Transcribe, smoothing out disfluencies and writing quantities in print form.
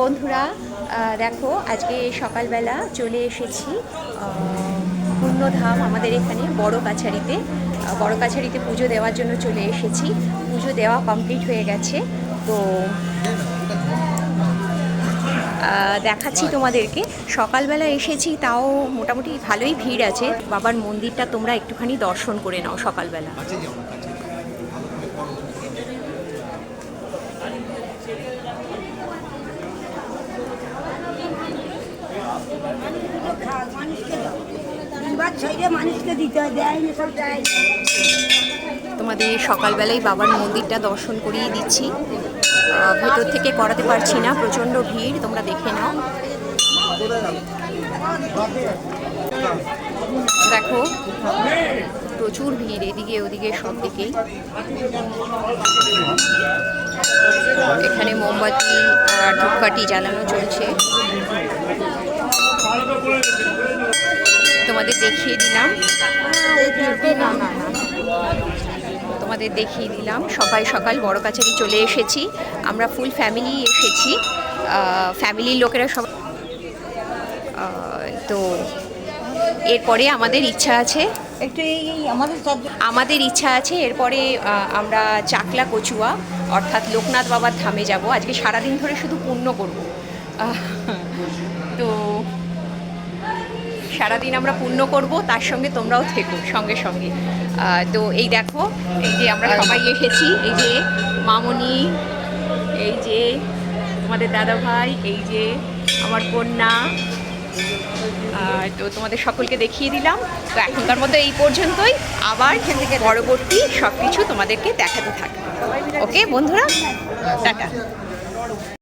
বন্ধুরা, দেখো আজকে সকালবেলা চলে এসেছি পূর্ণধাম আমাদের এখানে বড় কাছারিতে পুজো দেওয়ার জন্য চলে এসেছি। পুজো দেওয়া কমপ্লিট হয়ে গেছে, তো দেখাচ্ছি তোমাদেরকে। সকালবেলা এসেছি, তাও মোটামুটি ভালোই ভিড় আছে। বাবার মন্দিরটা তোমরা একটুখানি দর্শন করে নাও সকালবেলা। তোমাদের সকালবেলায় বাবার মন্দিরটা দর্শন করিয়ে দিচ্ছি। ভেতর থেকে করাতে পারছি না, প্রচণ্ড ভিড়, তোমরা দেখে নাও। দেখো প্রচুর ভিড়, এদিকে ওদিকে সব দিকেই। এখানে মোমবাতি আর ধূপকাঠি জ্বালানো চলছে। তোমাদের দেখিয়ে দিলাম সকাল সকাল বড় কাছারি চলে এসেছি। আমরা ফুল ফ্যামিলি এসেছি, ফ্যামিলির লোকেরা সব। তো এরপরে আমাদের ইচ্ছা আছে এরপরে আমরা চাকলা কচুয়া অর্থাৎ লোকনাথ বাবার ধামে যাব। আজকে সারাদিন ধরে শুধু পুণ্য করব, তো সারাদিন আমরা পুণ্য করব, তার সঙ্গে তোমরাও থেকো সঙ্গে সঙ্গে। তো এই দেখো, এই যে আমরা সবাই এসেছি, এই যে মামনি, এই যে তোমাদের দাদা ভাই, এই যে আমার কন্যা। তো তোমাদের সকলকে দেখিয়ে দিলাম। তো এখনকার মতো এই পর্যন্তই, আবার পরবর্তী সব কিছু তোমাদেরকে দেখাতে থাকবে। ওকে বন্ধুরা, টাটা।